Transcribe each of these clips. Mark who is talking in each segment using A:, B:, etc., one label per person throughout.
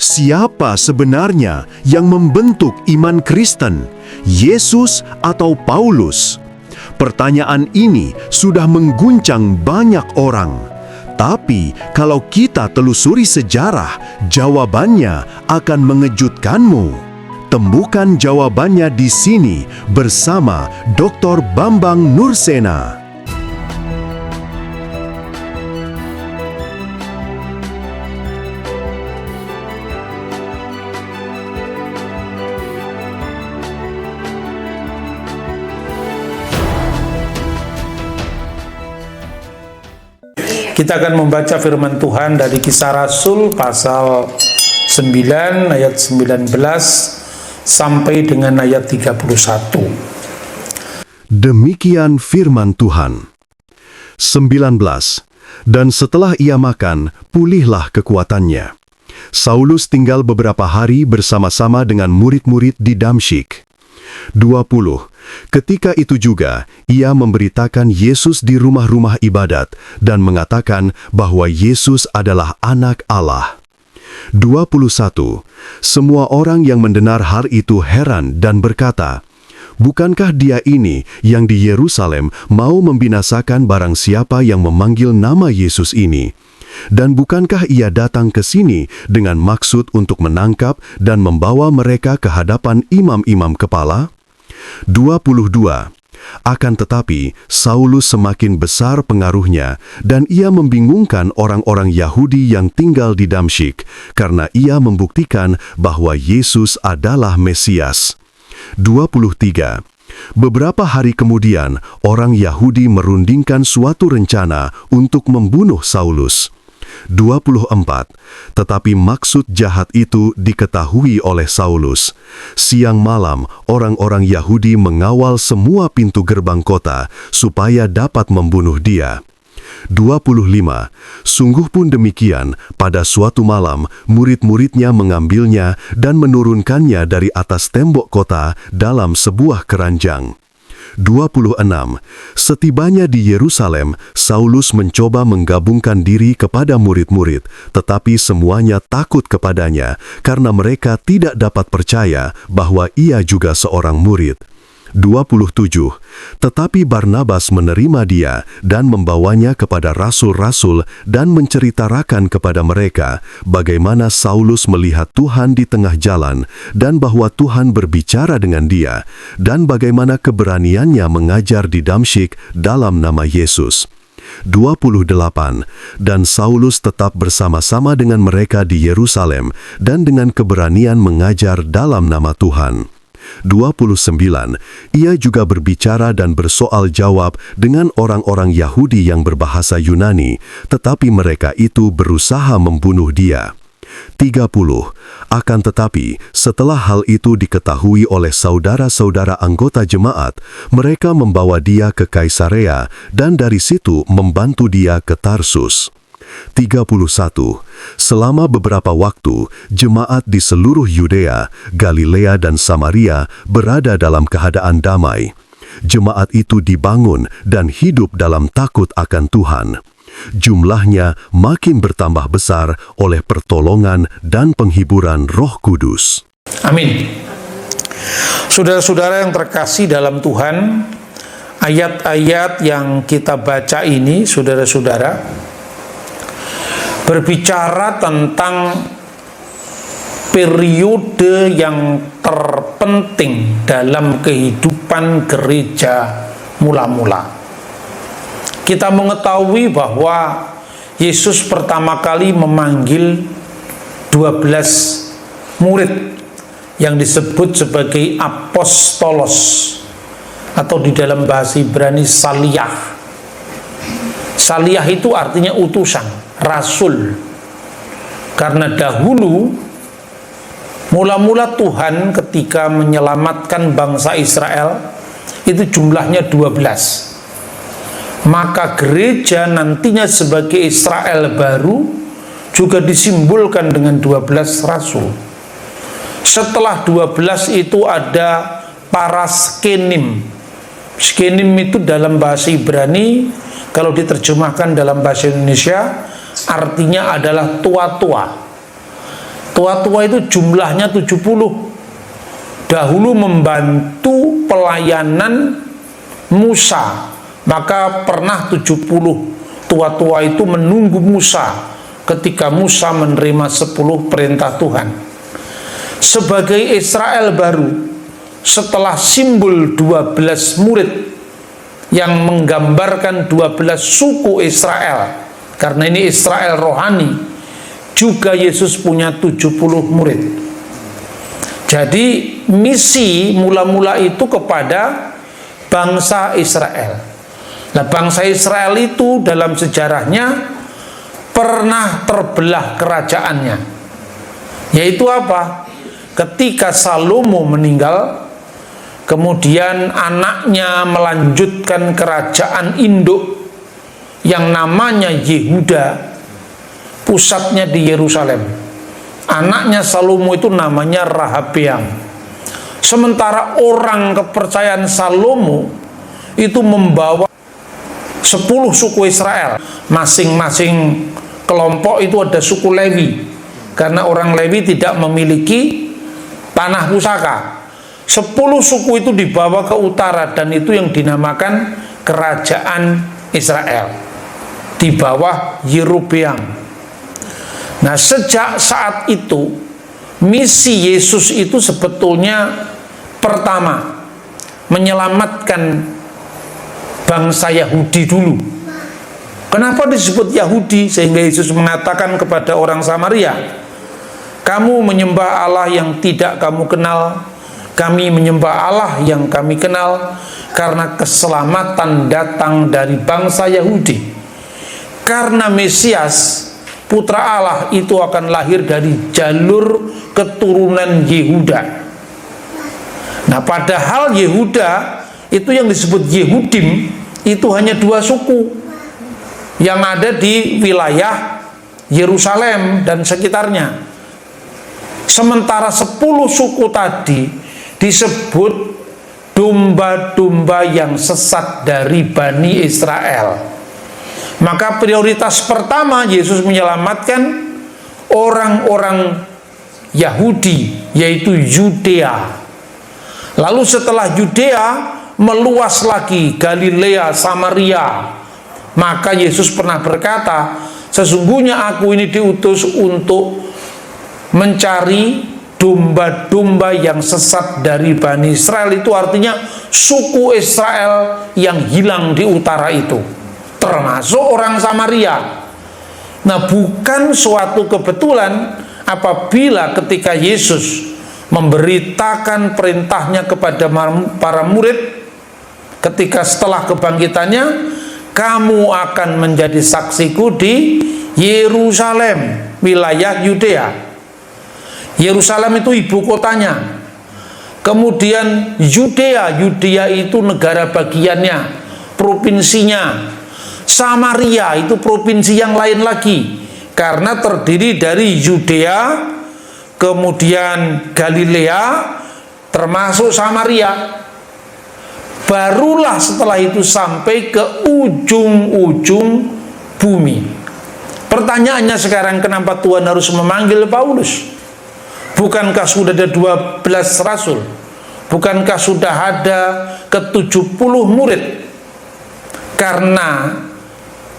A: Siapa sebenarnya yang membentuk iman Kristen, Yesus atau Paulus? Pertanyaan ini sudah mengguncang banyak orang. Tapi kalau kita telusuri sejarah, jawabannya akan mengejutkanmu. Temukan jawabannya di sini bersama Dr. Bambang Nursena.
B: Kita akan membaca firman Tuhan dari Kisah Rasul pasal 9 ayat 19 sampai dengan ayat 31.
A: Demikian firman Tuhan. 19. Dan setelah ia makan, pulihlah kekuatannya. Saulus tinggal beberapa hari bersama-sama dengan murid-murid di Damsyik. 20. Ketika itu juga, ia memberitakan Yesus di rumah-rumah ibadat dan mengatakan bahwa Yesus adalah anak Allah. 21. Semua orang yang mendengar hal itu heran dan berkata, "Bukankah dia ini yang di Yerusalem mau membinasakan barang siapa yang memanggil nama Yesus ini? Dan bukankah ia datang ke sini dengan maksud untuk menangkap dan membawa mereka ke hadapan imam-imam kepala?" 22. Akan tetapi, Saulus semakin besar pengaruhnya dan ia membingungkan orang-orang Yahudi yang tinggal di Damsyik karena ia membuktikan bahwa Yesus adalah Mesias. 23. Beberapa hari kemudian, orang Yahudi merundingkan suatu rencana untuk membunuh Saulus. 24. Tetapi maksud jahat itu diketahui oleh Saulus. Siang malam, orang-orang Yahudi mengawal semua pintu gerbang kota supaya dapat membunuh dia. 25. Sungguh pun demikian, pada suatu malam, murid-muridnya mengambilnya dan menurunkannya dari atas tembok kota dalam sebuah keranjang. 26. Setibanya di Yerusalem, Saulus mencoba menggabungkan diri kepada murid-murid, tetapi semuanya takut kepadanya karena mereka tidak dapat percaya bahwa ia juga seorang murid. 27. Tetapi Barnabas menerima dia dan membawanya kepada rasul-rasul dan menceritakan kepada mereka bagaimana Saulus melihat Tuhan di tengah jalan dan bahwa Tuhan berbicara dengan dia dan bagaimana keberaniannya mengajar di Damsyik dalam nama Yesus. 28. Dan Saulus tetap bersama-sama dengan mereka di Yerusalem dan dengan keberanian mengajar dalam nama Tuhan. 29. Ia juga berbicara dan bersoal jawab dengan orang-orang Yahudi yang berbahasa Yunani, tetapi mereka itu berusaha membunuh dia. 30. Akan tetapi, setelah hal itu diketahui oleh saudara-saudara anggota jemaat, mereka membawa dia ke Kaisarea dan dari situ membantu dia ke Tarsus. 31. Selama beberapa waktu, jemaat di seluruh Yudea, Galilea dan Samaria berada dalam keadaan damai. Jemaat itu dibangun dan hidup dalam takut akan Tuhan. Jumlahnya makin bertambah besar oleh pertolongan dan penghiburan Roh Kudus.
B: Amin. Saudara-saudara yang terkasih dalam Tuhan, ayat-ayat yang kita baca ini, saudara-saudara, berbicara tentang periode yang terpenting dalam kehidupan gereja mula-mula. Kita mengetahui bahwa Yesus pertama kali memanggil 12 murid yang disebut sebagai apostolos atau di dalam bahasa Ibrani saliyah. Saliyah itu artinya utusan, rasul. Karena dahulu mula-mula Tuhan ketika menyelamatkan bangsa Israel itu jumlahnya 12. Maka gereja nantinya sebagai Israel baru juga disimbolkan dengan 12 rasul. Setelah 12 itu ada para skenim. Skenim itu dalam bahasa Ibrani, kalau diterjemahkan dalam bahasa Indonesia, artinya adalah tua-tua. Tua-tua itu jumlahnya 70. Dahulu membantu pelayanan Musa, maka pernah 70 tua-tua itu menunggu Musa ketika Musa menerima 10 perintah Tuhan. Sebagai Israel baru, setelah simbol 12 murid yang menggambarkan 12 suku Israel, karena ini Israel rohani, juga Yesus punya 70 murid. Jadi misi mula-mula itu kepada bangsa Israel. Nah, bangsa Israel itu dalam sejarahnya pernah terbelah kerajaannya. Yaitu apa? Ketika Salomo meninggal, kemudian anaknya melanjutkan kerajaan induk yang namanya Yehuda, pusatnya di Yerusalem. Anaknya Salomo itu namanya Rehabeam. Sementara orang kepercayaan Salomo itu membawa 10 suku Israel. Masing-masing kelompok itu ada suku Lewi, karena orang Lewi tidak memiliki tanah pusaka. 10 suku itu dibawa ke utara, dan itu yang dinamakan kerajaan Israel di bawah Yerobeam. Nah, sejak saat itu misi Yesus itu sebetulnya pertama menyelamatkan bangsa Yahudi dulu. Kenapa disebut Yahudi? Sehingga Yesus mengatakan kepada orang Samaria, kamu menyembah Allah yang tidak kamu kenal, kami menyembah Allah yang kami kenal, karena keselamatan datang dari bangsa Yahudi. Karena Mesias, Putra Allah itu akan lahir dari jalur keturunan Yehuda. Nah, padahal Yehuda itu yang disebut Yehudim itu hanya 2 suku yang ada di wilayah Yerusalem dan sekitarnya. Sementara 10 suku tadi disebut domba-domba yang sesat dari Bani Israel. Maka prioritas pertama Yesus menyelamatkan orang-orang Yahudi, yaitu Yudea. Lalu setelah Yudea meluas lagi Galilea, Samaria. Maka Yesus pernah berkata, sesungguhnya aku ini diutus untuk mencari domba-domba yang sesat dari Bani Israel. Itu artinya suku Israel yang hilang di utara itu, termasuk orang Samaria. Nah, bukan suatu kebetulan apabila ketika Yesus memberitakan perintahnya kepada para murid ketika setelah kebangkitannya, kamu akan menjadi saksiku di Yerusalem, wilayah Yudea. Yerusalem itu ibu kotanya. Kemudian Yudea itu negara bagiannya, provinsinya. Samaria itu provinsi yang lain lagi, karena terdiri dari Yudea, kemudian Galilea, termasuk Samaria. Barulah setelah itu sampai ke ujung-ujung bumi. Pertanyaannya sekarang, kenapa Tuhan harus memanggil Paulus? Bukankah sudah ada 12 rasul? Bukankah sudah ada ke-70 murid? Karena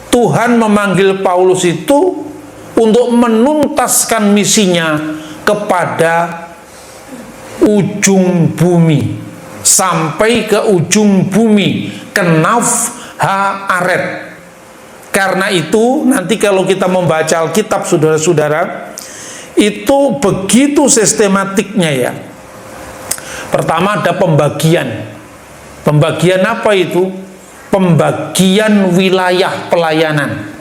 B: Tuhan memanggil Paulus itu untuk menuntaskan misinya kepada ujung bumi, sampai ke ujung bumi, ke Naf Haaret. Karena itu nanti kalau kita membaca Alkitab, saudara-saudara, itu begitu sistematiknya ya. Pertama ada pembagian. Pembagian apa itu? Pembagian wilayah pelayanan.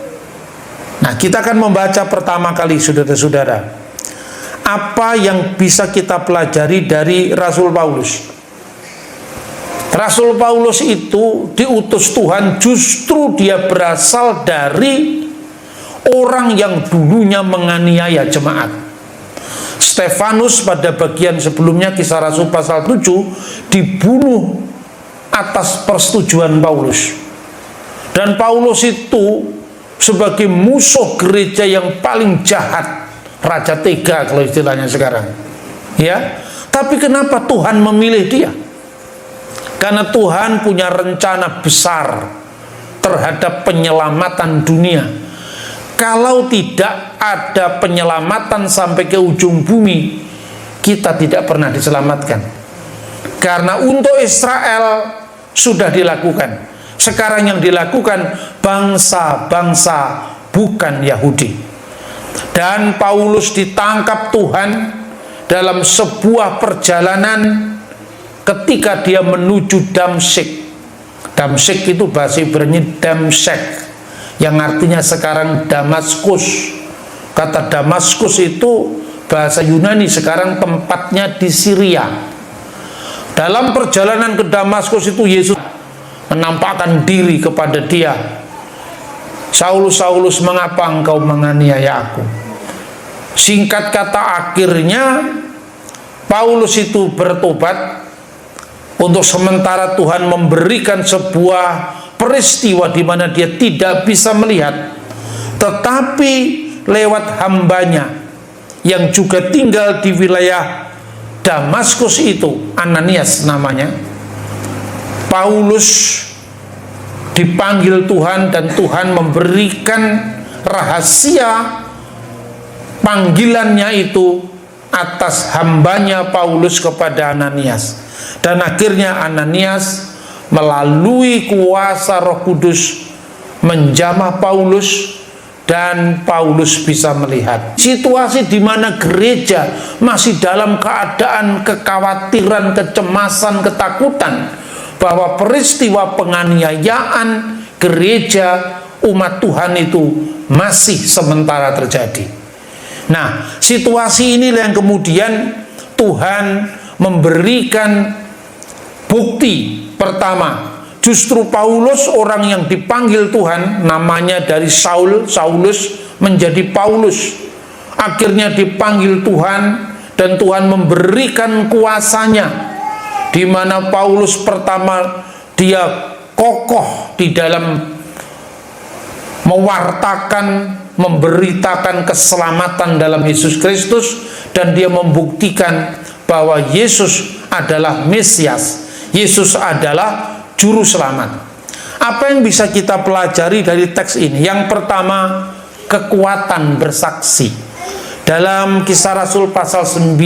B: Nah, kita akan membaca pertama kali, saudara-saudara, apa yang bisa kita pelajari dari Rasul Paulus. Rasul Paulus itu diutus Tuhan, justru dia berasal dari orang yang dulunya menganiaya jemaat. Stefanus pada bagian sebelumnya, Kisah Rasul pasal 7, dibunuh atas persetujuan Paulus. Dan Paulus itu sebagai musuh gereja yang paling jahat, raja tega kalau istilahnya sekarang. Ya, tapi kenapa Tuhan memilih dia? Karena Tuhan punya rencana besar terhadap penyelamatan dunia. Kalau tidak ada penyelamatan sampai ke ujung bumi, kita tidak pernah diselamatkan. Karena untuk Israel sudah dilakukan. Sekarang yang dilakukan bangsa-bangsa bukan Yahudi. Dan Paulus ditangkap Tuhan dalam sebuah perjalanan ketika dia menuju Damsyik. Damsyik itu bahasa Ibrani Damsyik, yang artinya sekarang Damaskus. Kata Damaskus itu bahasa Yunani, sekarang tempatnya di Syria. Dalam perjalanan ke Damaskus itu Yesus menampakkan diri kepada dia. Saulus, Saulus, mengapa engkau menganiaya aku? Singkat kata, akhirnya Paulus itu bertobat. Untuk sementara Tuhan memberikan sebuah peristiwa di mana dia tidak bisa melihat, tetapi lewat hambanya yang juga tinggal di wilayah Damaskus itu, Ananias namanya, Paulus dipanggil Tuhan dan Tuhan memberikan rahasia panggilannya itu atas hambanya Paulus kepada Ananias. Dan akhirnya Ananias melalui kuasa Roh Kudus menjamah Paulus, dan Paulus bisa melihat situasi di mana gereja masih dalam keadaan kekhawatiran, kecemasan, ketakutan bahwa peristiwa penganiayaan gereja umat Tuhan itu masih sementara terjadi. Nah, situasi inilah yang kemudian Tuhan memberikan bukti. Pertama, justru Paulus, orang yang dipanggil Tuhan, namanya dari Saulus menjadi Paulus, akhirnya dipanggil Tuhan dan Tuhan memberikan kuasanya, di mana Paulus pertama dia kokoh di dalam mewartakan, memberitakan keselamatan dalam Yesus Kristus, dan dia membuktikan bahwa Yesus adalah Mesias, Yesus adalah juru selamat. Apa yang bisa kita pelajari dari teks ini? Yang pertama, kekuatan bersaksi. Dalam Kisah Rasul pasal 9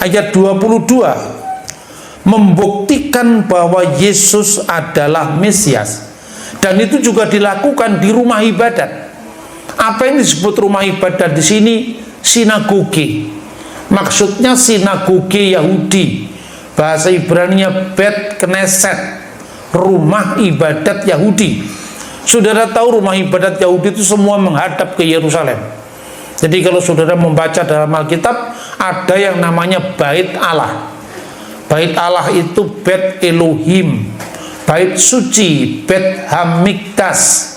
B: ayat 22 membuktikan bahwa Yesus adalah Mesias, dan itu juga dilakukan di rumah ibadat. Apa yang disebut rumah ibadat di sini? Sinagoge. Maksudnya sinagoge Yahudi. Bahasa Ibraninya Bet Knesset, rumah ibadat Yahudi. Saudara tahu rumah ibadat Yahudi itu semua menghadap ke Yerusalem. Jadi kalau saudara membaca dalam Alkitab, ada yang namanya Bait Allah. Bait Allah itu Bet Elohim, Bait Suci, Bet Hamikdas.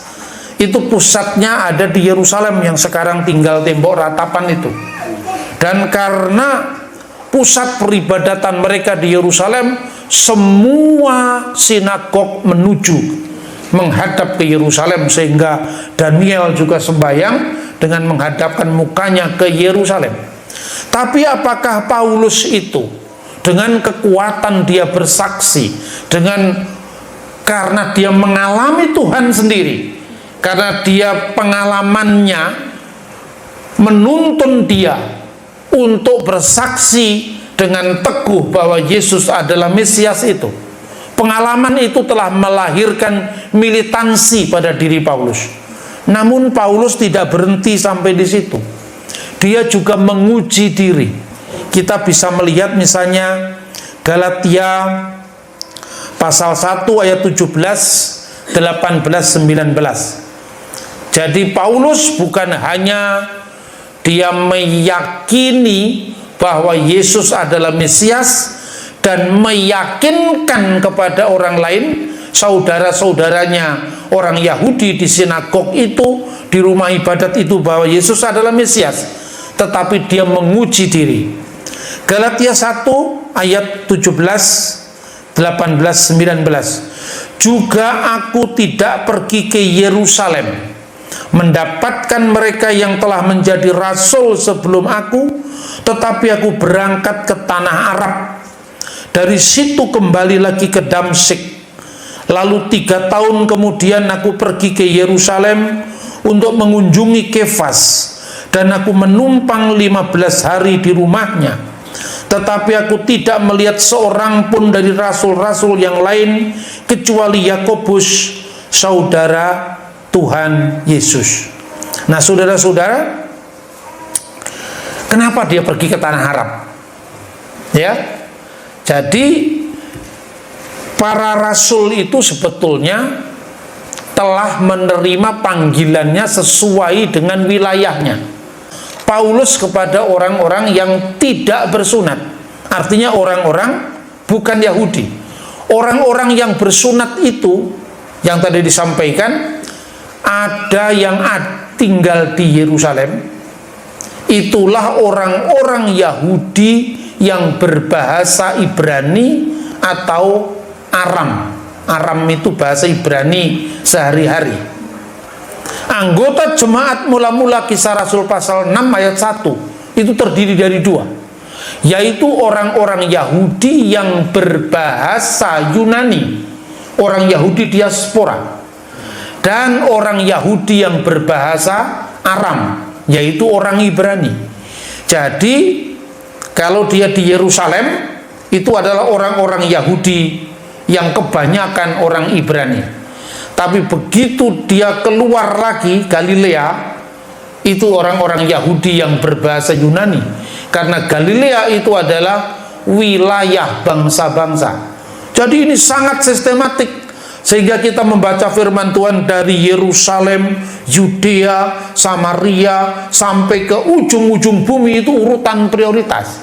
B: Itu pusatnya ada di Yerusalem yang sekarang tinggal tembok ratapan itu. Dan karena pusat peribadatan mereka di Yerusalem, semua sinagog menghadap ke Yerusalem, sehingga Daniel juga sembahyang dengan menghadapkan mukanya ke Yerusalem. Tapi apakah Paulus itu dengan kekuatan dia bersaksi, karena dia mengalami Tuhan sendiri, karena dia pengalamannya menuntun dia untuk bersaksi dengan teguh bahwa Yesus adalah Mesias itu. Pengalaman itu telah melahirkan militansi pada diri Paulus. Namun Paulus tidak berhenti sampai di situ. Dia juga menguji diri. Kita bisa melihat misalnya Galatia pasal 1 ayat 17, 18, 19. Jadi Paulus bukan hanya dia meyakini bahwa Yesus adalah Mesias dan meyakinkan kepada orang lain, saudara-saudaranya orang Yahudi di sinagog itu, di rumah ibadat itu, bahwa Yesus adalah Mesias, tetapi dia menguji diri. Galatia 1 ayat 17, 18, 19. Juga aku tidak pergi ke Yerusalem mendapatkan mereka yang telah menjadi rasul sebelum aku, tetapi aku berangkat ke tanah Arab. Dari situ kembali lagi ke Damsyik. Lalu 3 tahun kemudian aku pergi ke Yerusalem untuk mengunjungi Kefas, dan aku menumpang 15 hari di rumahnya. Tetapi aku tidak melihat seorang pun dari rasul-rasul yang lain kecuali Yakobus, saudara Tuhan Yesus. Nah, saudara-saudara, kenapa dia pergi ke tanah Arab? Ya, jadi para rasul itu sebetulnya telah menerima panggilannya sesuai dengan wilayahnya. Paulus kepada orang-orang yang tidak bersunat, artinya orang-orang bukan Yahudi. Orang-orang yang bersunat itu, yang tadi disampaikan, ada yang tinggal di Yerusalem, itulah orang-orang Yahudi yang berbahasa Ibrani atau Aram. Aram itu bahasa Ibrani sehari-hari. Anggota jemaat mula-mula Kisah Rasul pasal 6 ayat 1 itu terdiri dari 2, yaitu orang-orang Yahudi yang berbahasa Yunani, orang Yahudi diaspora, dan orang Yahudi yang berbahasa Aram, yaitu orang Ibrani. Jadi kalau dia di Yerusalem, itu adalah orang-orang Yahudi yang kebanyakan orang Ibrani. Tapi begitu dia keluar lagi Galilea, itu orang-orang Yahudi yang berbahasa Yunani, karena Galilea itu adalah wilayah bangsa-bangsa. Jadi ini sangat sistematik, sehingga kita membaca firman Tuhan dari Yerusalem, Yudea, Samaria, sampai ke ujung-ujung bumi, itu urutan prioritas.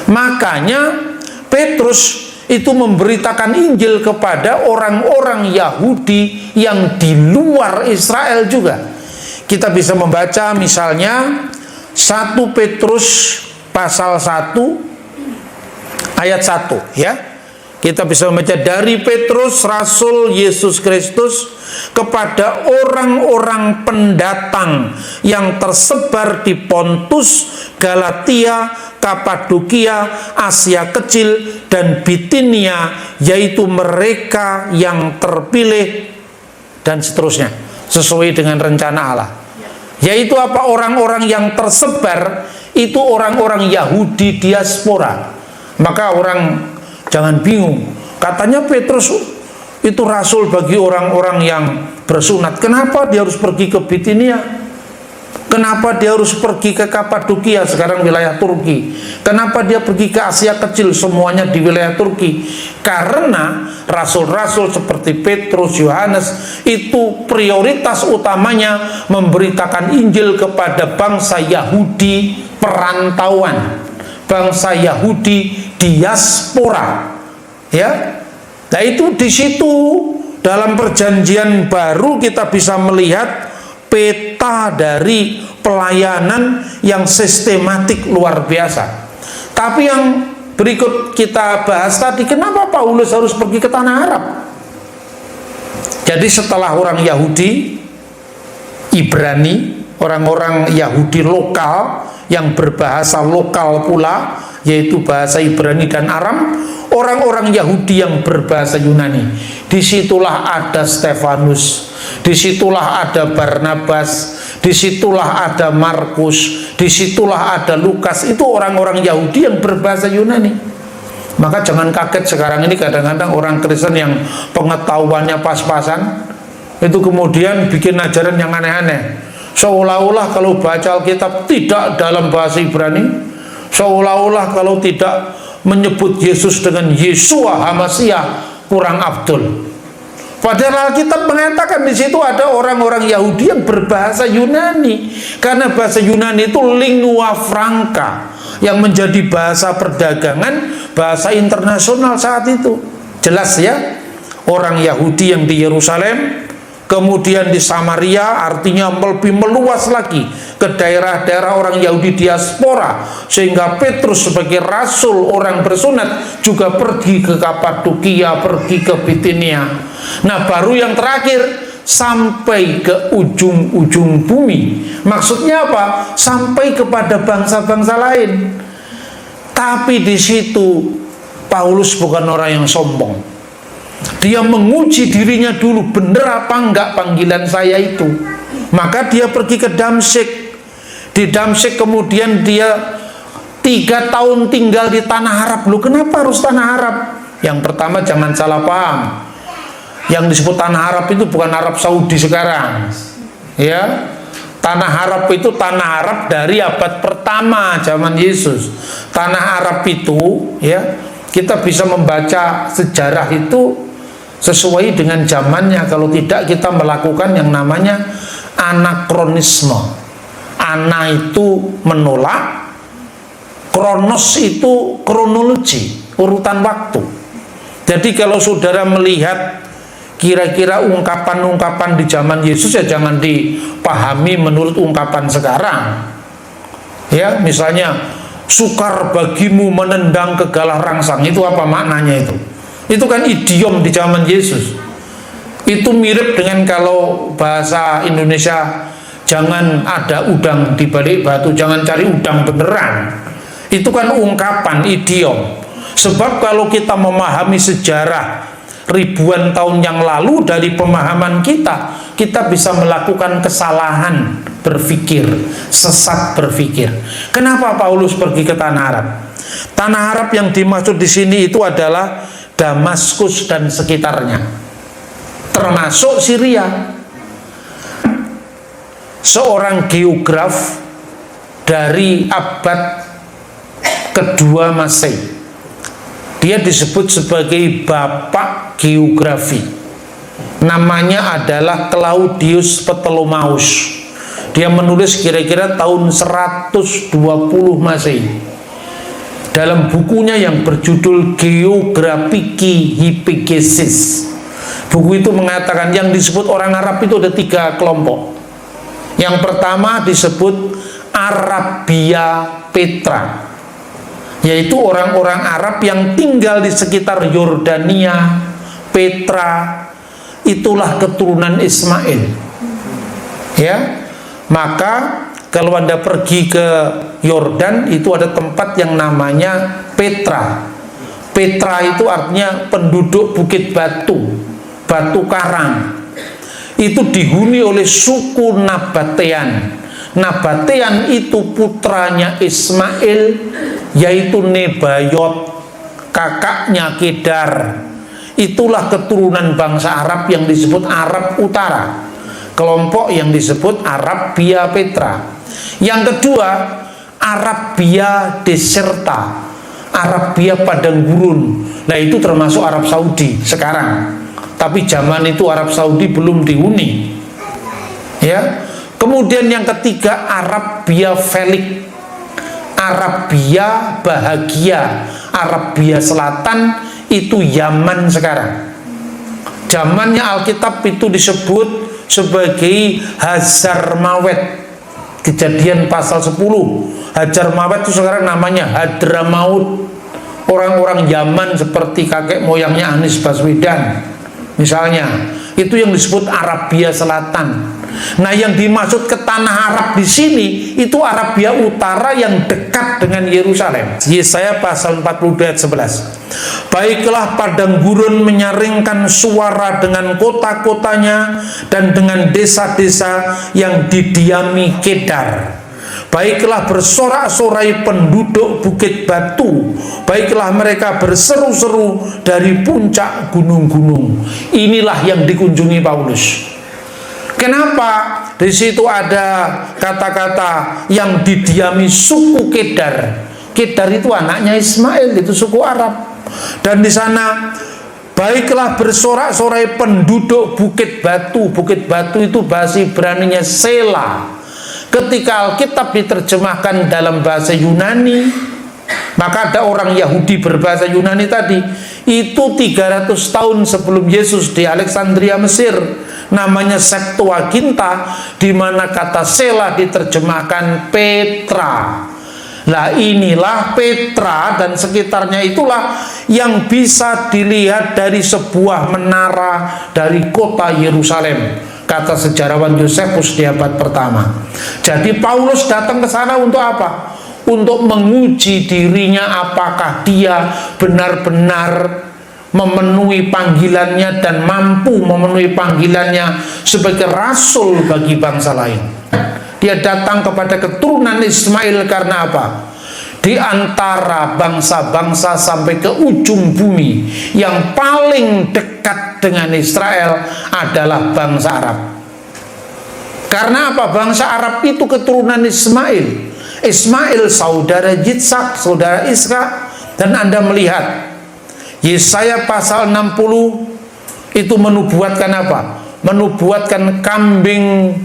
B: Makanya Petrus itu memberitakan Injil kepada orang-orang Yahudi yang di luar Israel juga. Kita bisa membaca misalnya 1 Petrus pasal 1 ayat 1 ya. Kita bisa membaca, dari Petrus rasul Yesus Kristus kepada orang-orang pendatang yang tersebar di Pontus, Galatia, Kapadokia, Asia Kecil, dan Bitinia, yaitu mereka yang terpilih, dan seterusnya, sesuai dengan rencana Allah. Yaitu apa? Orang-orang yang tersebar itu orang-orang Yahudi diaspora. Maka orang jangan bingung, katanya Petrus itu rasul bagi orang-orang yang bersunat. Kenapa dia harus pergi ke Bitinia? Kenapa dia harus pergi ke Kapadokia, sekarang wilayah Turki? Kenapa dia pergi ke Asia Kecil, semuanya di wilayah Turki? Karena rasul-rasul seperti Petrus, Yohanes itu prioritas utamanya memberitakan Injil kepada bangsa Yahudi perantauan, bangsa Yahudi diaspora. Ya, nah itu di situ dalam Perjanjian Baru kita bisa melihat peta dari pelayanan yang sistematik luar biasa. Tapi yang berikut kita bahas tadi, kenapa Paulus harus pergi ke tanah Arab? Jadi setelah orang Yahudi Ibrani, orang-orang Yahudi lokal yang berbahasa lokal pula, yaitu bahasa Ibrani dan Aram, orang-orang Yahudi yang berbahasa Yunani, disitulah ada Stefanus, disitulah ada Barnabas, disitulah ada Markus, disitulah ada Lukas. Itu orang-orang Yahudi yang berbahasa Yunani. Maka jangan kaget sekarang ini kadang-kadang orang Kristen yang pengetahuannya pas-pasan itu kemudian bikin ajaran yang aneh-aneh, seolah-olah kalau baca Alkitab tidak dalam bahasa Ibrani, seolah-olah kalau tidak menyebut Yesus dengan Yesua Hamasiah kurang abdul. Padahal Alkitab mengatakan di situ ada orang-orang Yahudi yang berbahasa Yunani, karena bahasa Yunani itu lingua franca, yang menjadi bahasa perdagangan, bahasa internasional saat itu. Jelas ya, orang Yahudi yang di Yerusalem, kemudian di Samaria, artinya lebih meluas lagi ke daerah-daerah orang Yahudi diaspora, sehingga Petrus sebagai rasul orang bersunat juga pergi ke Kapadokia, pergi ke Bitinia. Nah, baru yang terakhir sampai ke ujung-ujung bumi. Maksudnya apa? Sampai kepada bangsa-bangsa lain. Tapi di situ Paulus bukan orang yang sombong. Dia menguji dirinya dulu, benar apa enggak panggilan saya itu. Maka dia pergi ke Damsyik. Di Damsyik kemudian dia 3 tahun tinggal di tanah Arab. Loh, kenapa harus tanah Arab? Yang pertama, jangan salah paham. Yang disebut tanah Arab itu bukan Arab Saudi sekarang. Ya. Tanah Arab itu tanah Arab dari abad pertama zaman Yesus. Tanah Arab itu, ya, kita bisa membaca sejarah itu sesuai dengan zamannya. Kalau tidak, kita melakukan yang namanya anakronisme. Ana itu menolak, kronos itu kronologi, urutan waktu. Jadi kalau saudara melihat kira-kira ungkapan-ungkapan di zaman Yesus, ya jangan dipahami menurut ungkapan sekarang. Ya, misalnya sukar bagimu menendang ke galah rangsang, itu apa maknanya itu? Itu kan idiom di zaman Yesus. Itu mirip dengan kalau bahasa Indonesia, jangan ada udang di balik batu, jangan cari udang beneran. Itu kan ungkapan, idiom. Sebab kalau kita memahami sejarah ribuan tahun yang lalu dari pemahaman kita, kita bisa melakukan kesalahan berpikir, sesat berpikir. Kenapa Paulus pergi ke tanah Arab? Tanah Arab yang dimaksud di sini itu adalah Damaskus dan sekitarnya, termasuk Syria. Seorang geograf dari abad kedua Masehi, dia disebut sebagai bapak geografi. Namanya adalah Claudius Ptolemeus. Dia menulis kira-kira tahun 120 Masehi. Dalam bukunya yang berjudul Geographiki Hypogesis. Buku itu mengatakan yang disebut orang Arab itu ada 3 kelompok. Yang pertama disebut Arabia Petra, yaitu orang-orang Arab yang tinggal di sekitar Yordania, Petra. Itulah keturunan Ismail. Ya, maka kalau Anda pergi ke Yordan, itu ada tempat yang namanya Petra. Petra itu artinya penduduk bukit batu, batu karang. Itu dihuni oleh suku Nabatean. Nabatean itu putranya Ismail, yaitu Nebayot, kakaknya Kedar. Itulah keturunan bangsa Arab yang disebut Arab Utara. Kelompok yang disebut Arabia Petra. Yang kedua, Arabia Deserta, Arabia padang gurun. Nah, itu termasuk Arab Saudi sekarang. Tapi zaman itu Arab Saudi belum dihuni. Ya. Kemudian yang ketiga, Arabia Felik, Arabia bahagia, Arabia Selatan, itu Yaman sekarang. Zamannya Alkitab itu disebut sebagai Hazarmawet. Kejadian pasal 10. Hazarmawet itu sekarang namanya Hadramaut. Orang-orang Yaman seperti kakek moyangnya Anies Baswedan misalnya, itu yang disebut Arabia Selatan. Nah, yang dimaksud ke tanah Arab di sini itu Arabia Utara yang dekat dengan Yerusalem. Yesaya pasal 40 ayat 11. Baiklah padang gurun menyaringkan suara dengan kota-kotanya dan dengan desa-desa yang didiami Kedar. Baiklah bersorak-sorai penduduk bukit batu. Baiklah mereka berseru-seru dari puncak gunung-gunung. Inilah yang dikunjungi Paulus. Kenapa? Di situ ada kata-kata yang didiami suku Kedar. Kedar itu anaknya Ismail, itu suku Arab. Dan di sana baiklah bersorak-sorai penduduk bukit batu. Bukit batu itu bahasa Ibraninya Sela. Ketika Alkitab diterjemahkan dalam bahasa Yunani, maka ada orang Yahudi berbahasa Yunani tadi, itu 300 tahun sebelum Yesus di Alexandria Mesir, namanya Septuaginta, di mana kata Sela diterjemahkan Petra. Nah, inilah Petra dan sekitarnya itulah yang bisa dilihat dari sebuah menara dari kota Yerusalem. kata sejarawan Yosefus di abad pertama. Jadi Paulus datang ke sana untuk apa? Untuk menguji dirinya apakah dia benar-benar memenuhi panggilannya dan mampu memenuhi panggilannya sebagai rasul bagi bangsa lain. Dia datang kepada keturunan Ismail karena apa? Di antara bangsa-bangsa sampai ke ujung bumi, yang paling dekat dengan Israel adalah bangsa Arab. Karena apa? Bangsa Arab itu keturunan Ismail. Ismail saudara Yitzhak, saudara Ishak. Dan Anda melihat Yesaya pasal 60 itu menubuatkan apa? Menubuatkan kambing,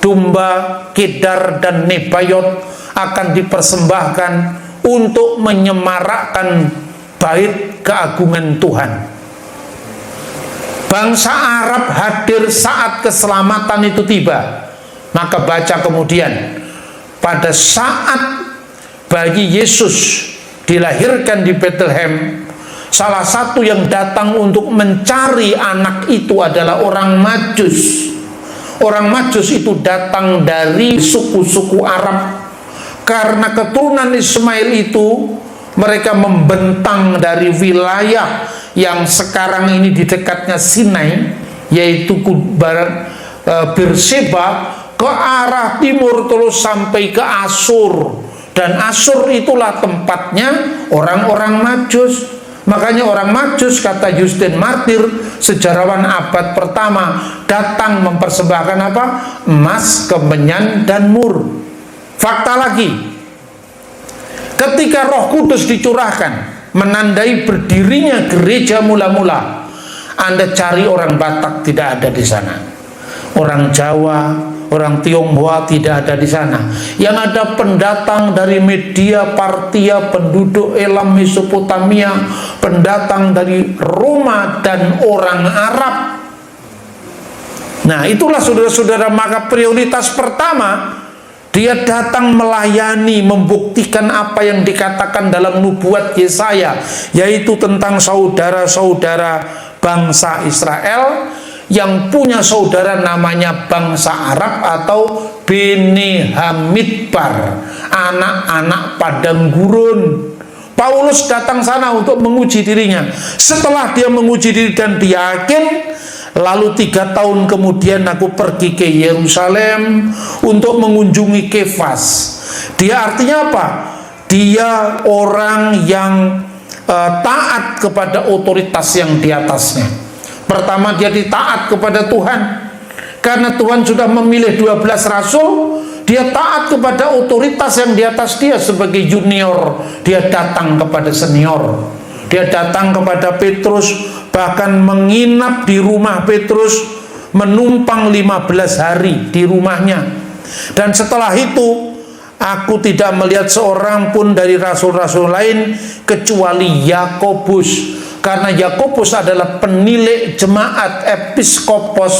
B: domba, kedar, dan nebayot akan dipersembahkan untuk menyemarakkan bait keagungan Tuhan. Bangsa Arab hadir saat keselamatan itu tiba. Maka baca kemudian, pada saat bayi Yesus dilahirkan di Bethlehem, salah satu yang datang untuk mencari anak itu adalah orang Majus. Orang Majus itu datang dari suku-suku Arab. Karena keturunan Ismail itu, mereka membentang dari wilayah yang sekarang ini di dekatnya Sinai, yaitu Berseba, ke arah timur terus sampai ke Asur. Dan Asur itulah tempatnya orang-orang Majus. Makanya orang Majus, kata Justin Martyr, sejarawan abad pertama, datang mempersembahkan apa? Emas, kemenyan, dan mur. Fakta lagi, ketika Roh Kudus dicurahkan menandai berdirinya gereja mula-mula, Anda cari orang Batak tidak ada di sana, orang Jawa, orang Tionghoa tidak ada di sana. Yang ada pendatang dari Media, Partia, penduduk Elam, Mesopotamia, pendatang dari Roma, dan orang Arab. Nah, itulah saudara-saudara, maka prioritas pertama, dia datang melayani, membuktikan apa yang dikatakan dalam nubuat Yesaya, yaitu tentang saudara-saudara bangsa Israel yang punya saudara namanya bangsa Arab atau Bene Hamidbar, anak-anak padang gurun. Paulus datang sana untuk menguji dirinya. Setelah dia menguji diri dan dia yakin, lalu 3 tahun kemudian aku pergi ke Yerusalem untuk mengunjungi Kefas. Dia artinya apa? Dia orang yang taat kepada otoritas yang di atasnya. Pertama, dia ditaat kepada Tuhan. Karena Tuhan sudah memilih 12 rasul, dia taat kepada otoritas yang di atas dia sebagai junior. Dia datang kepada senior. Dia datang kepada Petrus, bahkan menginap di rumah Petrus, menumpang 15 hari di rumahnya. Dan setelah itu, aku tidak melihat seorang pun dari rasul-rasul lain kecuali Yakobus. Karena Yakobus adalah penilik jemaat episkopos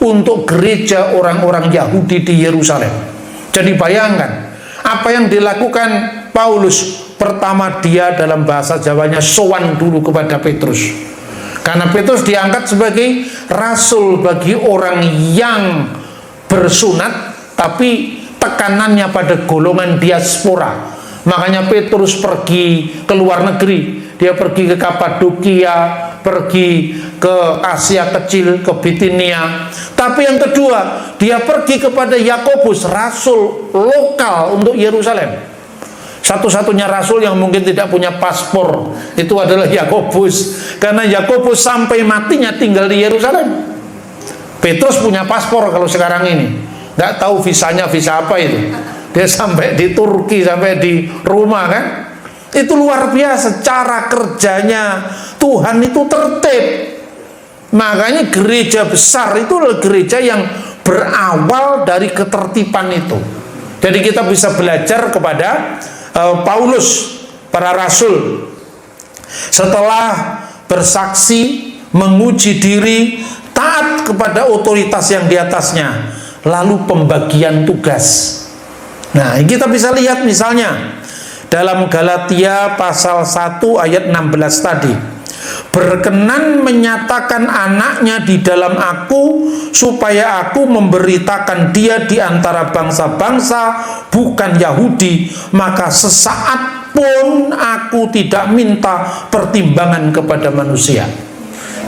B: untuk gereja orang-orang Yahudi di Yerusalem. Jadi bayangkan apa yang dilakukan Paulus. Pertama, dia dalam bahasa Jawanya sowan dulu kepada Petrus. Karena Petrus diangkat sebagai rasul bagi orang yang bersunat, tapi tekanannya pada golongan diaspora. Makanya Petrus pergi ke luar negeri. Dia pergi ke Kapadokia, pergi ke Asia Kecil, ke Bitinia. Tapi yang kedua, dia pergi kepada Yakobus, rasul lokal untuk Yerusalem. Satu-satunya rasul yang mungkin tidak punya paspor itu adalah Yakobus, karena Yakobus sampai matinya tinggal di Yerusalem. Petrus punya paspor kalau sekarang ini, nggak tahu visanya visa apa itu. Dia sampai di Turki, sampai di Roma kan. Itu luar biasa cara kerjanya Tuhan, itu tertib. Makanya gereja besar itu adalah gereja yang berawal dari ketertiban itu. Jadi kita bisa belajar kepada Paulus, para rasul. Setelah bersaksi, menguji diri, taat kepada otoritas yang di atasnya, lalu pembagian tugas. Nah, kita bisa lihat misalnya dalam Galatia pasal 1 ayat 16 tadi. berkenan menyatakan anaknya di dalam aku, supaya aku memberitakan dia di antara bangsa-bangsa bukan Yahudi, maka sesaat pun aku tidak minta pertimbangan kepada manusia.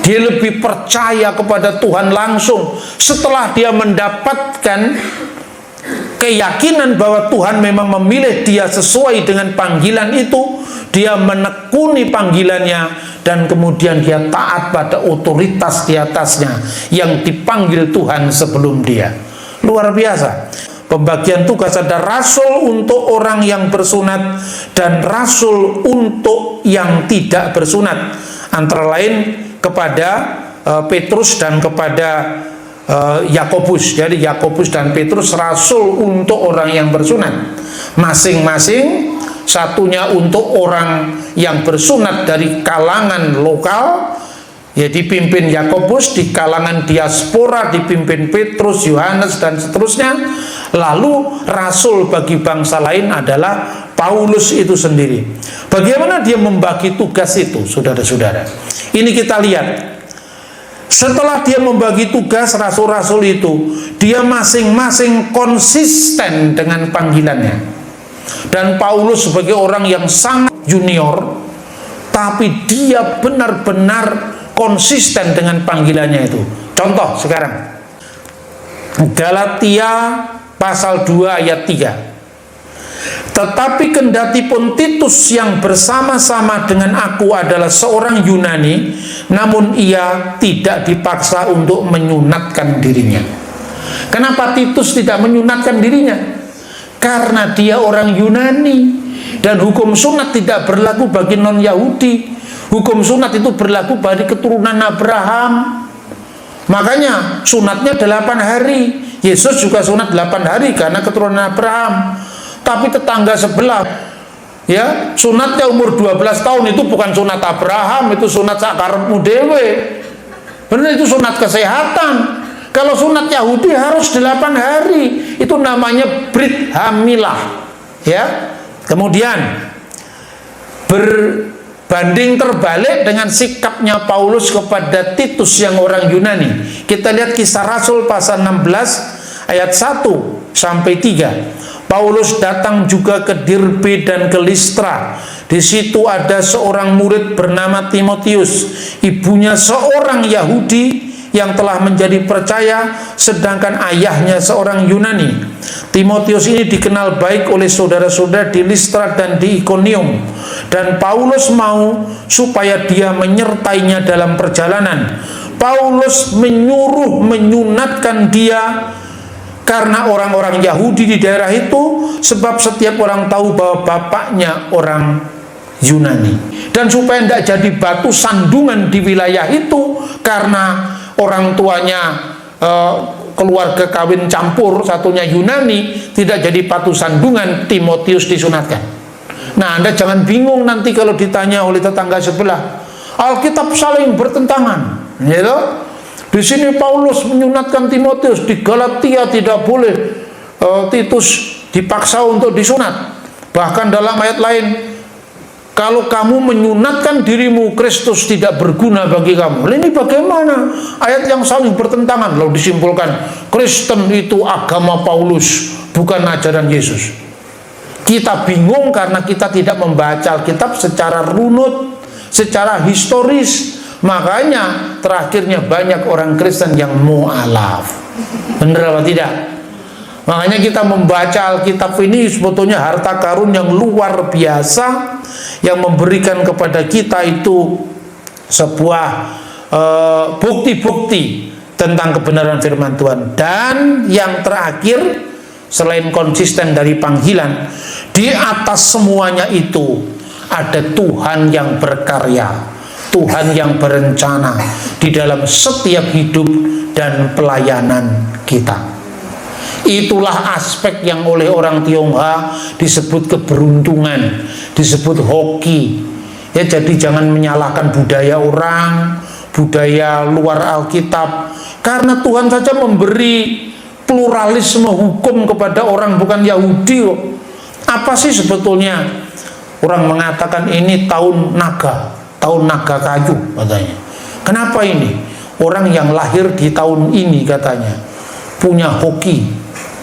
B: Dia lebih percaya kepada Tuhan langsung setelah dia mendapatkan keyakinan bahwa Tuhan memang memilih dia sesuai dengan panggilan itu. Dia menekuni panggilannya dan kemudian dia taat pada otoritas di atasnya yang dipanggil Tuhan sebelum dia. Luar biasa. Pembagian tugas, ada rasul untuk orang yang bersunat dan rasul untuk yang tidak bersunat, antara lain kepada Petrus dan kepada Yakobus. Jadi Yakobus dan Petrus rasul untuk orang yang bersunat masing-masing. Satunya untuk orang yang bersunat dari kalangan lokal, ya dipimpin Yakobus, di kalangan diaspora dipimpin Petrus, Yohanes dan seterusnya. Lalu rasul bagi bangsa lain adalah Paulus itu sendiri. Bagaimana dia membagi tugas itu, saudara-saudara? Ini kita lihat. Setelah dia membagi tugas rasul-rasul itu, dia masing-masing konsisten dengan panggilannya. Dan Paulus sebagai orang yang sangat junior, tapi dia benar-benar konsisten dengan panggilannya itu. Contoh sekarang, Galatia pasal 2 ayat 3. Tetapi kendati pun Titus yang bersama-sama dengan aku adalah seorang Yunani, namun ia tidak dipaksa untuk menyunatkan dirinya. Kenapa Titus tidak menyunatkan dirinya? Karena dia orang Yunani, dan hukum sunat tidak berlaku bagi non-Yahudi. Hukum sunat itu berlaku bagi keturunan Abraham. Makanya sunatnya 8 hari. Yesus juga sunat 8 hari karena keturunan Abraham. Tapi tetangga sebelah, ya, sunatnya umur 12 tahun, itu bukan sunat Abraham, itu sunat sakarepmu dewe. Benar, itu sunat kesehatan. Kalau sunat Yahudi harus 8 hari. Itu namanya Brit Hamilah. Ya. Kemudian berbanding terbalik dengan sikapnya Paulus kepada Titus yang orang Yunani. Kita lihat Kisah Rasul pasal 16 ayat 1 sampai 3. Paulus datang juga ke Derbe dan ke Listra. Di situ ada seorang murid bernama Timotius, ibunya seorang Yahudi yang telah menjadi percaya, sedangkan ayahnya seorang Yunani. Timotius ini dikenal baik oleh saudara-saudara di Listra dan di Ikonium, dan Paulus mau supaya dia menyertainya dalam perjalanan. Paulus menyuruh menyunatkan dia karena orang-orang Yahudi di daerah itu, sebab setiap orang tahu bahwa bapaknya orang Yunani, dan supaya tidak jadi batu sandungan di wilayah itu karena orang tuanya keluarga kawin campur, satunya Yunani, tidak jadi batu sandungan, Timotius disunatkan. Nah, Anda jangan bingung nanti kalau ditanya oleh tetangga sebelah, Alkitab saling bertentangan, gitu. Di sini Paulus menyunatkan Timotius, di Galatia tidak boleh Titus dipaksa untuk disunat. Bahkan dalam ayat lain, kalau kamu menyunatkan dirimu, Kristus tidak berguna bagi kamu. Ini bagaimana? Ayat yang saling bertentangan. Lalu disimpulkan, Kristen itu agama Paulus, bukan ajaran Yesus. Kita bingung karena kita tidak membaca Alkitab secara runut, secara historis. Makanya terakhirnya banyak orang Kristen yang mu'alaf. Benar apa tidak? Makanya kita membaca Alkitab ini sebetulnya harta karun yang luar biasa, yang memberikan kepada kita itu sebuah bukti-bukti tentang kebenaran firman Tuhan. Dan yang terakhir, selain konsisten dari panggilan, di atas semuanya itu ada Tuhan yang berkarya, Tuhan yang berencana di dalam setiap hidup dan pelayanan kita. Itulah aspek yang oleh orang Tionghoa disebut keberuntungan, disebut hoki. Ya, jadi jangan menyalahkan budaya orang, budaya luar Alkitab, karena Tuhan saja memberi pluralisme hukum kepada orang bukan Yahudi kok. Apa sih sebetulnya orang mengatakan ini tahun naga? tahun naga kayu katanya. Kenapa ini? Orang yang lahir di tahun ini katanya punya hoki,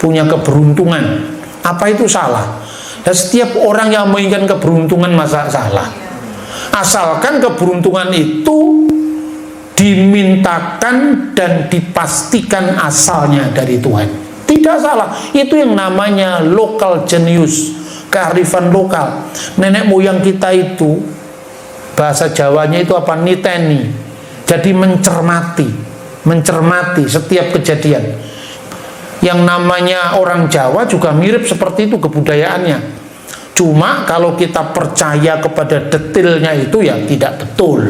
B: punya keberuntungan. Apa itu salah? Dan setiap orang yang menginginkan keberuntungan masa salah? Asalkan keberuntungan itu dimintakan dan dipastikan asalnya dari Tuhan. Tidak salah. Itu yang namanya local genius, kearifan lokal. Nenek moyang kita itu, bahasa Jawanya itu apa? Niteni. Jadi mencermati setiap kejadian. Yang namanya orang Jawa juga mirip seperti itu kebudayaannya. Cuma kalau kita percaya kepada detailnya itu ya tidak betul.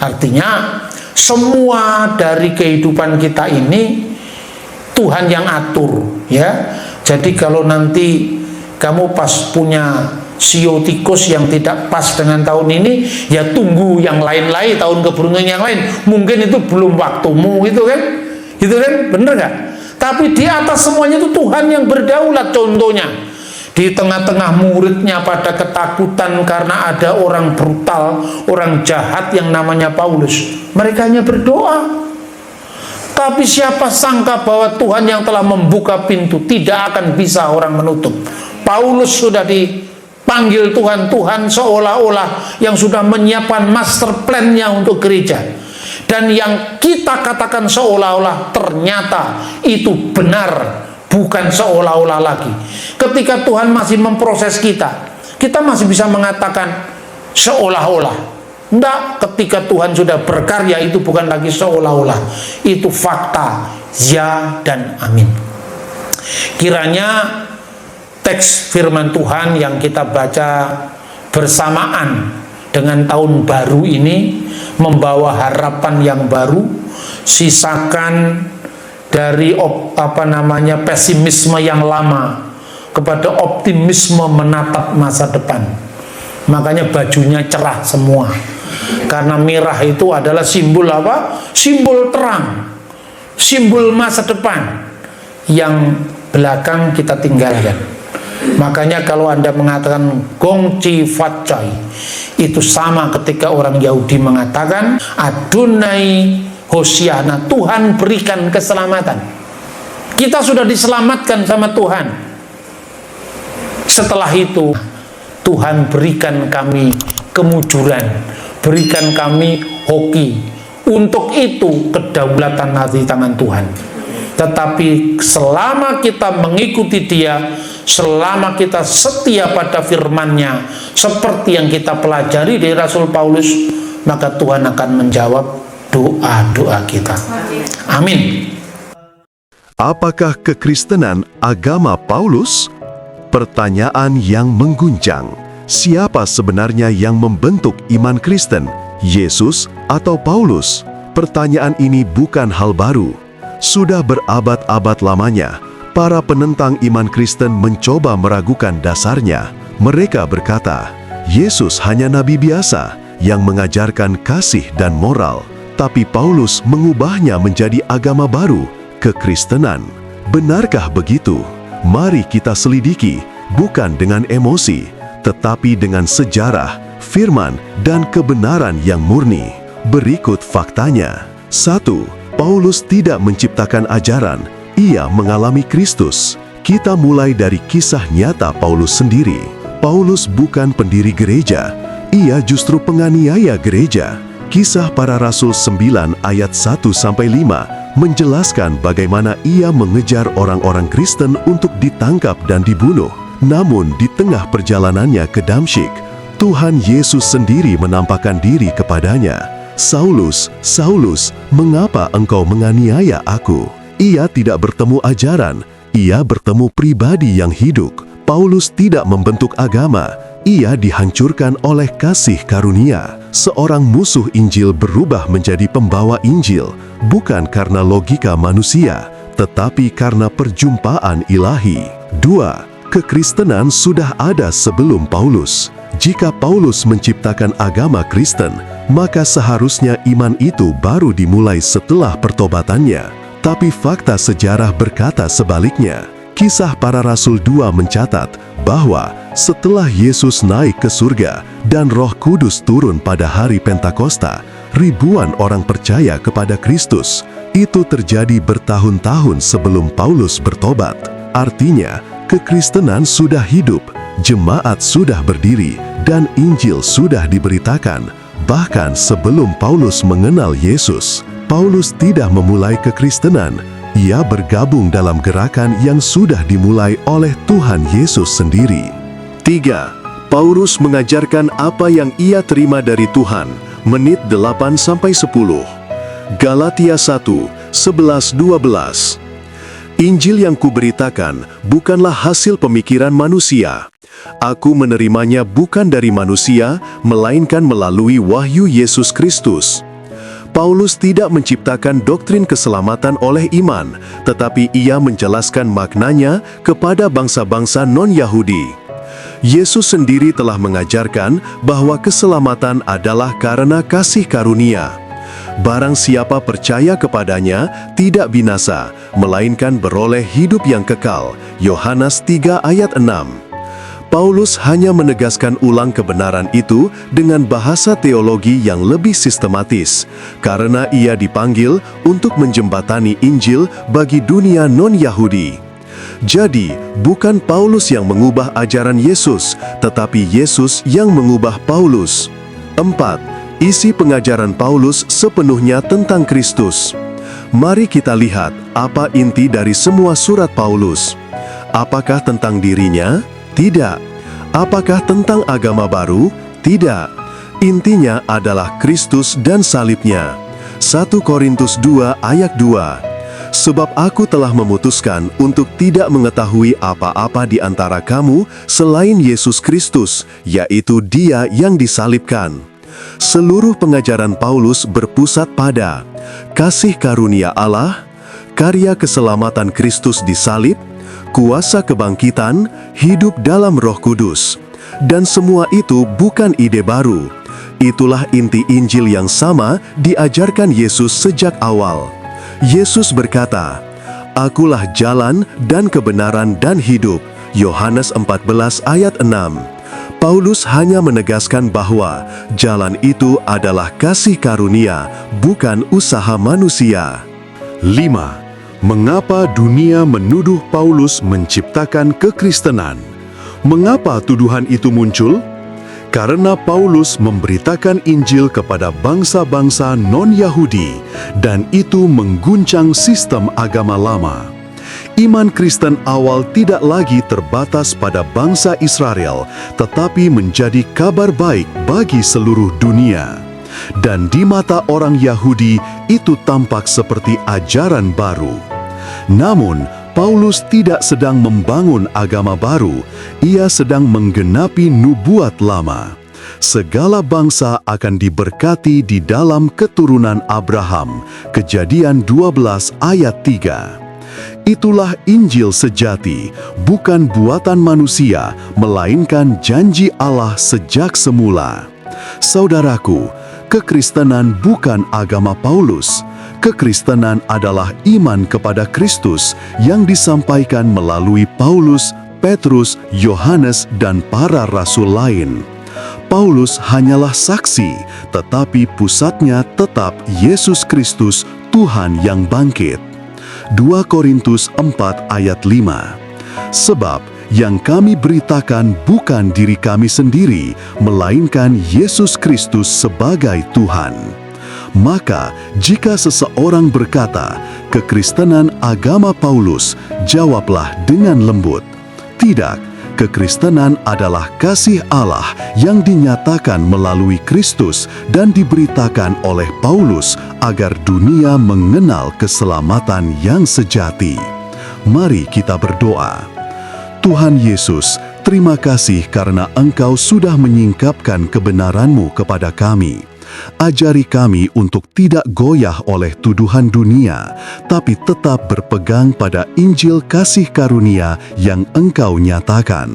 B: Artinya semua dari kehidupan kita ini Tuhan yang atur, ya. Jadi kalau nanti kamu pas punya sio tikus yang tidak pas dengan tahun ini, ya tunggu yang lain-lain, tahun keberuntungan yang lain. Mungkin itu belum waktumu, gitu kan? Gitu kan? Bener gak? Tapi di atas semuanya itu Tuhan yang berdaulat. Contohnya, di tengah-tengah muridnya pada ketakutan karena ada orang brutal, orang jahat yang namanya Paulus, mereka hanya berdoa. Tapi siapa sangka bahwa Tuhan yang telah membuka pintu, tidak akan bisa orang menutup. Paulus sudah dipanggil Tuhan, Tuhan seolah-olah yang sudah menyiapkan master plan-nya untuk gereja. Dan yang kita katakan seolah-olah ternyata itu benar, bukan seolah-olah lagi. Ketika Tuhan masih memproses kita masih bisa mengatakan seolah-olah. Enggak, ketika Tuhan sudah berkarya itu bukan lagi seolah-olah. Itu fakta, ya dan amin. Kiranya teks firman Tuhan yang kita baca bersamaan dengan tahun baru ini membawa harapan yang baru, sisakan dari pesimisme yang lama kepada optimisme menatap masa depan. Makanya bajunya cerah semua, karena merah itu adalah simbol apa? Simbol terang, simbol masa depan yang belakang kita tinggalkan. Makanya kalau Anda mengatakan gongci fatcai, itu sama ketika orang Yahudi mengatakan Adonai Hosiana, Tuhan berikan keselamatan. Kita sudah diselamatkan sama Tuhan. Setelah itu Tuhan berikan kami kemujuran, berikan kami hoki. Untuk itu kedaulatan di tangan Tuhan. Tetapi selama kita mengikuti Dia, selama kita setia pada firman-Nya, seperti yang kita pelajari dari Rasul Paulus, maka Tuhan akan menjawab doa-doa kita. Amin.
A: Apakah kekristenan agama Paulus? Pertanyaan yang mengguncang. Siapa sebenarnya yang membentuk iman Kristen? Yesus atau Paulus? Pertanyaan ini bukan hal baru. Sudah berabad-abad lamanya, para penentang iman Kristen mencoba meragukan dasarnya. Mereka berkata, Yesus hanya nabi biasa yang mengajarkan kasih dan moral, tapi Paulus mengubahnya menjadi agama baru, kekristenan. Benarkah begitu? Mari kita selidiki, bukan dengan emosi, tetapi dengan sejarah, firman, dan kebenaran yang murni. Berikut faktanya. 1. Paulus tidak menciptakan ajaran, ia mengalami Kristus. Kita mulai dari kisah nyata Paulus sendiri. Paulus bukan pendiri gereja, ia justru penganiaya gereja. Kisah Para Rasul 9 ayat 1-5 menjelaskan bagaimana ia mengejar orang-orang Kristen untuk ditangkap dan dibunuh. Namun di tengah perjalanannya ke Damsyik, Tuhan Yesus sendiri menampakkan diri kepadanya. Saulus, Saulus, mengapa engkau menganiaya aku? Ia tidak bertemu ajaran, ia bertemu pribadi yang hidup. Paulus tidak membentuk agama, ia dihancurkan oleh kasih karunia. Seorang musuh Injil berubah menjadi pembawa Injil, bukan karena logika manusia, tetapi karena perjumpaan ilahi. 2. Kekristenan sudah ada sebelum Paulus. Jika Paulus menciptakan agama Kristen, maka seharusnya iman itu baru dimulai setelah pertobatannya. Tapi fakta sejarah berkata sebaliknya. Kisah Para Rasul 2 mencatat bahwa Setelah Yesus naik ke surga dan Roh Kudus turun pada hari Pentakosta, ribuan orang percaya kepada Kristus. Itu terjadi bertahun-tahun sebelum Paulus bertobat. Artinya, kekristenan sudah hidup, jemaat sudah berdiri, dan Injil sudah diberitakan. Bahkan sebelum Paulus mengenal Yesus, Paulus tidak memulai kekristenan. Ia bergabung dalam gerakan yang sudah dimulai oleh Tuhan Yesus sendiri. 3. Paulus mengajarkan apa yang ia terima dari Tuhan. Menit 8-10. Galatia 1:11-12. Injil yang kuberitakan bukanlah hasil pemikiran manusia. Aku menerimanya bukan dari manusia, melainkan melalui wahyu Yesus Kristus. Paulus tidak menciptakan doktrin keselamatan oleh iman, tetapi ia menjelaskan maknanya kepada bangsa-bangsa non-Yahudi. Yesus sendiri telah mengajarkan bahwa keselamatan adalah karena kasih karunia. Barang siapa percaya kepadanya tidak binasa, melainkan beroleh hidup yang kekal. Yohanes 3 ayat 6. Paulus hanya menegaskan ulang kebenaran itu dengan bahasa teologi yang lebih sistematis, karena ia dipanggil untuk menjembatani Injil bagi dunia non-Yahudi. Jadi, bukan Paulus yang mengubah ajaran Yesus, tetapi Yesus yang mengubah Paulus. 4. Isi pengajaran Paulus sepenuhnya tentang Kristus. Mari kita lihat apa inti dari semua surat Paulus. Apakah tentang dirinya? Tidak. Apakah tentang agama baru? Tidak. Intinya adalah Kristus dan salibnya. 1 Korintus 2 ayat 2. Sebab aku telah memutuskan untuk tidak mengetahui apa-apa di antara kamu selain Yesus Kristus, yaitu Dia yang disalibkan. Seluruh pengajaran Paulus berpusat pada kasih karunia Allah, karya keselamatan Kristus di salib, kuasa kebangkitan, hidup dalam Roh Kudus. Dan semua itu bukan ide baru. Itulah inti Injil yang sama diajarkan Yesus sejak awal. Yesus berkata, "Akulah jalan dan kebenaran dan hidup." Yohanes 14 ayat 6. Paulus hanya menegaskan bahwa jalan itu adalah kasih karunia, bukan usaha manusia. 5. Mengapa dunia menuduh Paulus menciptakan kekristenan? Mengapa tuduhan itu muncul? Karena Paulus memberitakan Injil kepada bangsa-bangsa non-Yahudi, dan itu mengguncang sistem agama lama. Iman Kristen awal tidak lagi terbatas pada bangsa Israel, tetapi menjadi kabar baik bagi seluruh dunia. Dan di mata orang Yahudi, itu tampak seperti ajaran baru. Namun, Paulus tidak sedang membangun agama baru, ia sedang menggenapi nubuat lama. Segala bangsa akan diberkati di dalam keturunan Abraham. Kejadian 12 ayat 3. Itulah Injil sejati, bukan buatan manusia, melainkan janji Allah sejak semula. Saudaraku, kekristenan bukan agama Paulus. Kekristenan adalah iman kepada Kristus yang disampaikan melalui Paulus, Petrus, Yohanes, dan para rasul lain. Paulus hanyalah saksi, tetapi pusatnya tetap Yesus Kristus, Tuhan yang bangkit. 2 Korintus 4 ayat 5. Sebab yang kami beritakan bukan diri kami sendiri, melainkan Yesus Kristus sebagai Tuhan. Maka, jika seseorang berkata, kekristenan agama Paulus, jawablah dengan lembut, tidak, kekristenan adalah kasih Allah yang dinyatakan melalui Kristus dan diberitakan oleh Paulus agar dunia mengenal keselamatan yang sejati. Mari kita berdoa. Tuhan Yesus, terima kasih karena Engkau sudah menyingkapkan kebenaran-Mu kepada kami. Ajari kami untuk tidak goyah oleh tuduhan dunia, tapi tetap berpegang pada Injil kasih karunia yang Engkau nyatakan.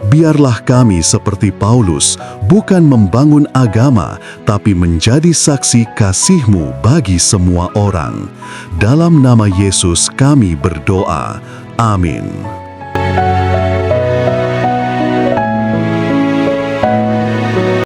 A: Biarlah kami seperti Paulus, bukan membangun agama, tapi menjadi saksi kasih-Mu bagi semua orang. Dalam nama Yesus kami berdoa. Amin.